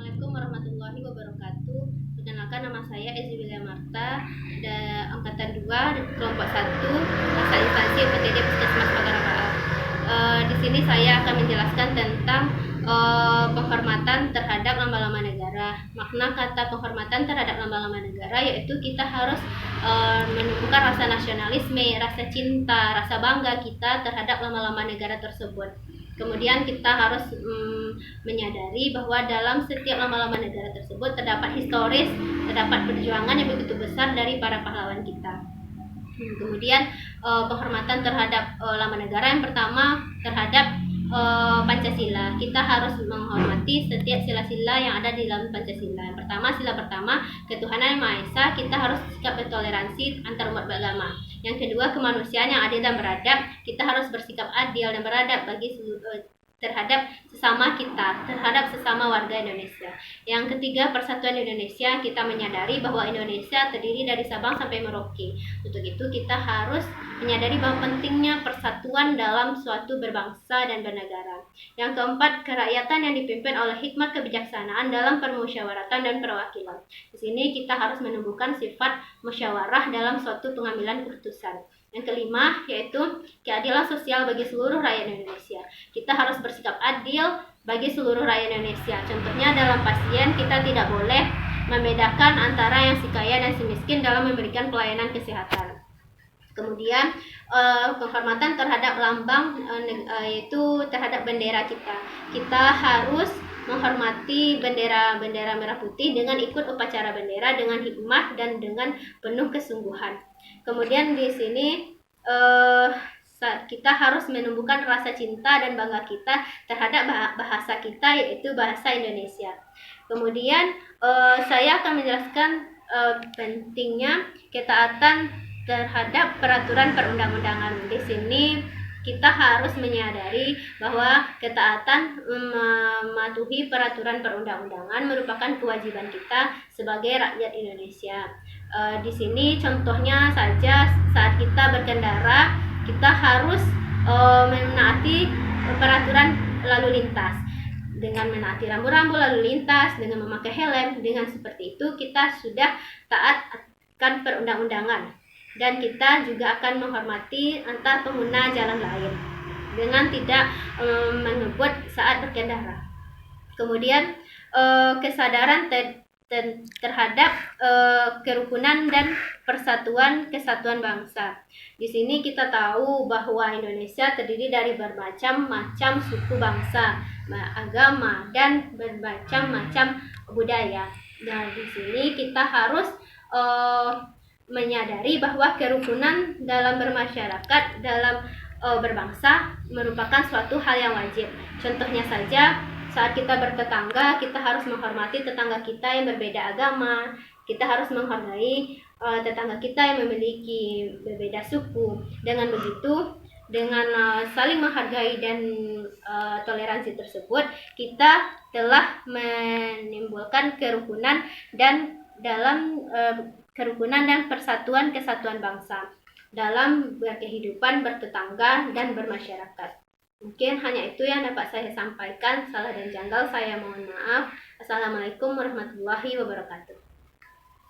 Assalamualaikum warahmatullahi wabarakatuh. Perkenalkan, nama saya Ezi William Marta, angkatan 2, kelompok 1, asal instansi PTD Puskesmas Pagarapaan. Di sini saya akan menjelaskan tentang penghormatan terhadap lamba-lamba negara. Makna kata penghormatan terhadap lamba-lamba negara yaitu kita harus menumbuhkan rasa nasionalisme, rasa cinta, rasa bangga kita terhadap lamba-lamba negara tersebut. Kemudian kita harus menyadari bahwa dalam setiap lamba-lamba negara tersebut terdapat historis, terdapat perjuangan yang begitu besar dari para pahlawan kita. Kemudian penghormatan terhadap lamba negara yang pertama terhadap Pancasila. Kita harus menghormati setiap sila-sila yang ada di dalam Pancasila. Yang pertama, sila pertama, ketuhanan yang Maha Esa. Kita harus sikap bertoleransi antar umat beragama. Yang kedua, kemanusiaan yang adil dan beradab. Kita harus bersikap adil dan beradab bagi terhadap sesama kita, terhadap sesama warga Indonesia. Yang ketiga, persatuan Indonesia. Kita menyadari bahwa Indonesia terdiri dari Sabang sampai Merauke. Untuk itu kita harus menyadari bahwa pentingnya persatuan dalam suatu berbangsa dan bernegara. Yang keempat, kerakyatan yang dipimpin oleh hikmat kebijaksanaan dalam permusyawaratan dan perwakilan. Di sini kita harus menumbuhkan sifat musyawarah dalam suatu pengambilan keputusan. Yang kelima, yaitu keadilan sosial bagi seluruh rakyat Indonesia. Kita harus bersikap adil bagi seluruh rakyat Indonesia. Contohnya dalam pasien, kita tidak boleh membedakan antara yang si kaya dan si miskin dalam memberikan pelayanan kesehatan. Kemudian penghormatan terhadap lambang yaitu terhadap bendera kita. Kita harus menghormati bendera merah putih dengan ikut upacara bendera dengan hikmat dan dengan penuh kesungguhan. Kemudian di sini kita harus menumbuhkan rasa cinta dan bangga kita terhadap bahasa kita, yaitu bahasa Indonesia. Kemudian saya akan menjelaskan pentingnya ketaatan terhadap peraturan perundang-undangan. Di sini kita harus menyadari bahwa ketaatan mematuhi peraturan perundang-undangan merupakan kewajiban kita sebagai rakyat Indonesia. Di sini contohnya saja saat kita berkendara, kita harus menaati peraturan lalu lintas. Dengan menaati rambu-rambu lalu lintas, dengan memakai helm, dengan seperti itu kita sudah taat akan perundang-undangan. Dan kita juga akan menghormati antar pengguna jalan lain dengan tidak mengebut saat berkendara. Kemudian kesadaran terhadap kerukunan dan kesatuan bangsa. Di sini kita tahu bahwa Indonesia terdiri dari bermacam-macam suku bangsa, agama, dan bermacam-macam budaya. Nah, di sini kita harus menyadari bahwa kerukunan dalam bermasyarakat, dalam berbangsa merupakan suatu hal yang wajib. Contohnya saja, saat kita bertetangga, kita harus menghormati tetangga kita yang berbeda agama. Kita harus menghargai tetangga kita yang memiliki berbeda suku. Dengan begitu, dengan saling menghargai dan toleransi tersebut, kita telah menimbulkan kerukunan dan kesatuan bangsa dalam berkehidupan, bertetangga, dan bermasyarakat. Mungkin hanya itu yang dapat saya sampaikan. Salah dan janggal saya mohon maaf. Assalamualaikum warahmatullahi wabarakatuh.